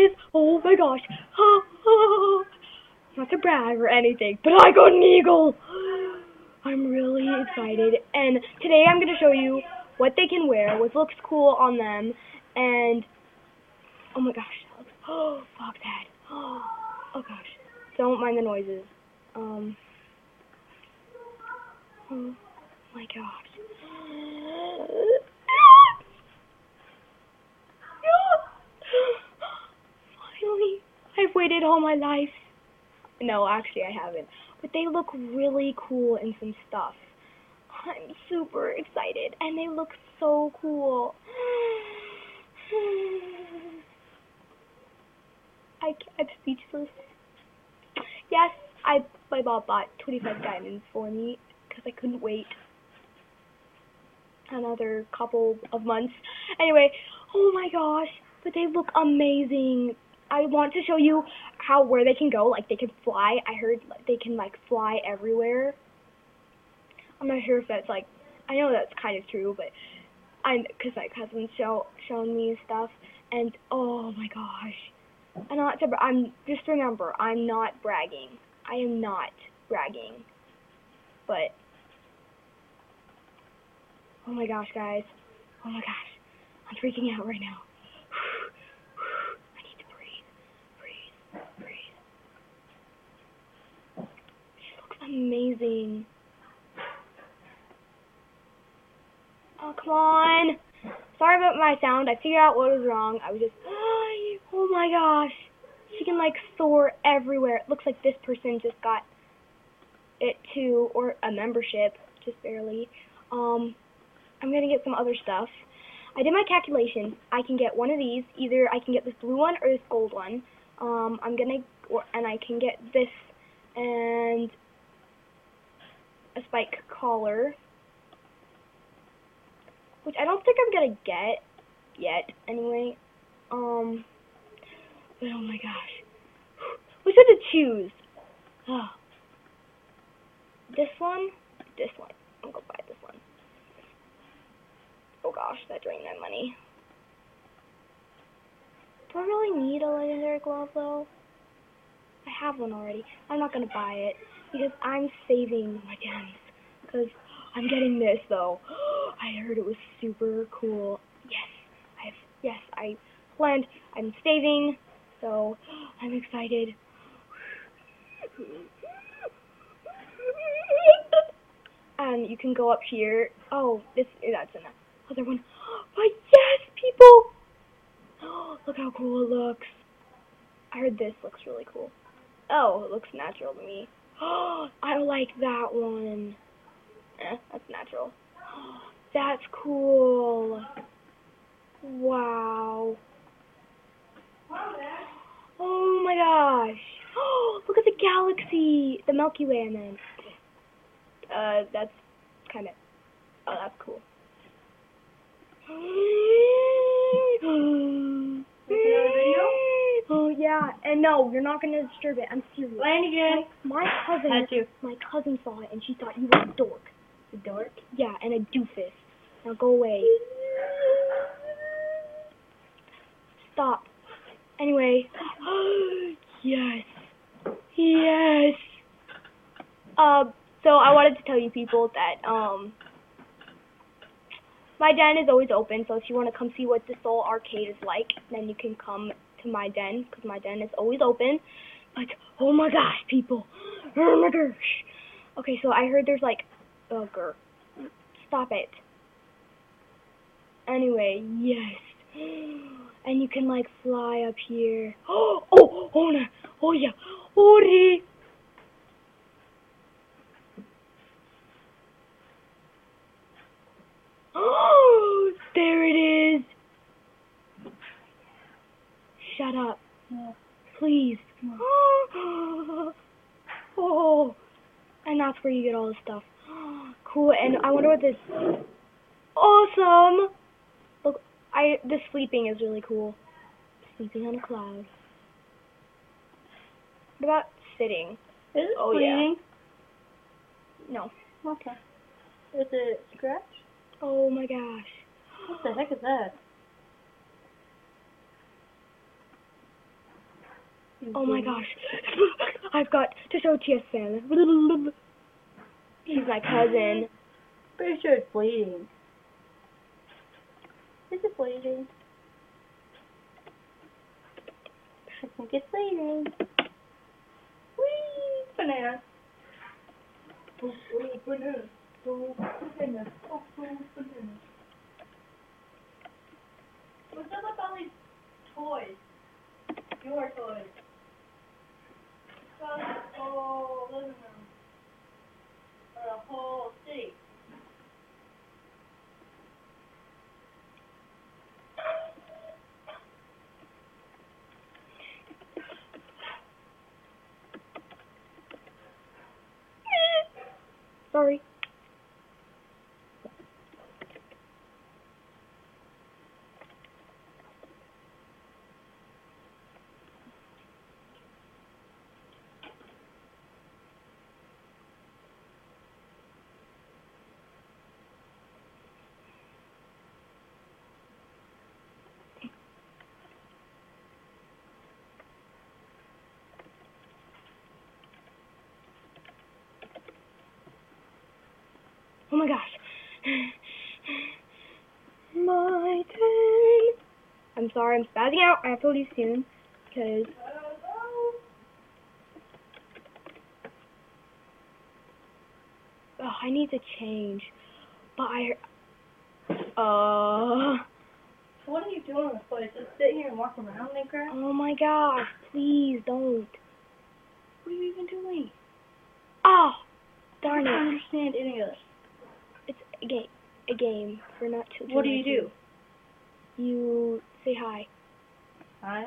guys, oh my gosh. Not to brag or anything, but I got an eagle. I'm really excited, and today I'm going to show you what they can wear, what looks cool on them, and oh my gosh, that looks, fox head. Oh gosh, don't mind the noises. Oh my gosh. Finally, I've waited all my life. No, actually I haven't. But they look really cool in some stuff. I'm super excited, and they look so cool. I'm speechless. Yes, my mom bought 25 diamonds for me because I couldn't wait another couple of months. Anyway, oh my gosh, but they look amazing. I want to show you where they can go. Like, they can fly. I heard they can like fly everywhere. I'm not sure if that's like, I know that's kind of true, but because my cousin's shown me stuff, and oh my gosh, just remember, I'm not bragging. I am not bragging, but oh my gosh, guys, oh my gosh, I'm freaking out right now. I need to breathe. She looks amazing. Oh, come on. Sorry about my sound. I figured out what was wrong. I was just, oh my gosh. She can like soar everywhere. It looks like this person just got it too, or a membership, just barely. I'm going to get some other stuff. I did my calculation. I can get one of these. Either I can get this blue one or this gold one. And I can get this and a spike collar, which I don't think I'm gonna get yet, anyway. But oh my gosh, which one to choose? Oh. This one. I'm gonna buy this one. Oh gosh, that drained my money. Do I really need a legendary glove though? I have one already. I'm not gonna buy it because I'm saving my gems. Because I'm getting this though. I heard it was super cool. I planned. I'm saving, so I'm excited. And you can go up here. Oh, that's another one. But yes, people! Look how cool it looks. I heard this looks really cool. Oh, it looks natural to me. I like that one. That's natural. That's cool. Wow. Oh my gosh. Look at the galaxy. The Milky Way, I meant. That's kind of, oh, that's cool. Oh yeah, and no, you're not gonna disturb it. I'm serious. Land again. My cousin saw it, and she thought you were a dork. A dork? Yeah, and a doofus. Now go away. Stop. Anyway. Yes. So I wanted to tell you people that my den is always open. So if you want to come see what the Soul Arcade is like, then you can come to my den, because my den is always open. But oh my gosh, people. Oh my gosh. Okay, so I heard there's like, oh girl. Stop it. Anyway, yes. And you can like fly up here. Oh no. Oh yeah. Hurry. Oh, there it is. Shut up. No. Please. No. Oh. And that's where you get all the stuff. Cool. And I wonder what this. Awesome. Look, the sleeping is really cool. Sleeping on a cloud. What about sitting? Is it bleeding? Yeah. No. Okay. Is it scratch? Oh my gosh. What the heck is that? Oh my gosh. I've got to show TSN. He's my cousin. Pretty sure it's bleeding. Is it bleeding? I think it's bleeding. Whee! Banana. Oh, banana. Oh, banana. Oh, banana. What's up with all these toys? Your toys. Got a whole living room. Or a whole city. Sorry. Oh my gosh. My turn. I'm sorry, I'm spazzing out. I have to leave soon because I need to change. But What are you doing in this place? Just sit here and walk around and crap? oh my gosh, please don't. What are you even doing? Oh, I darn don't it. understand any of this. It's a game for not children. What do you do? You say hi. Hi.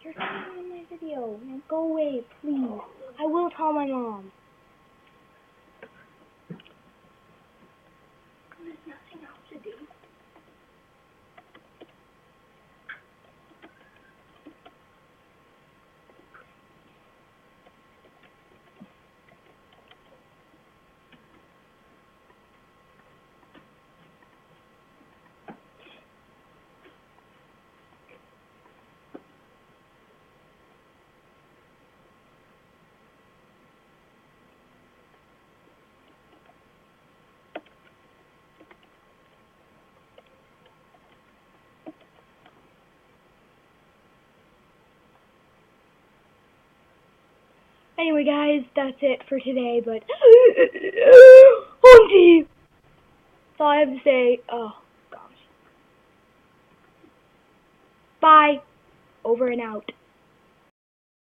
You're filming my video. Now go away, please. I will tell my mom. There's nothing else to do. Anyway, guys, that's it for today, but Humpty! That's all I have to say. Oh, gosh. Bye. Over and out.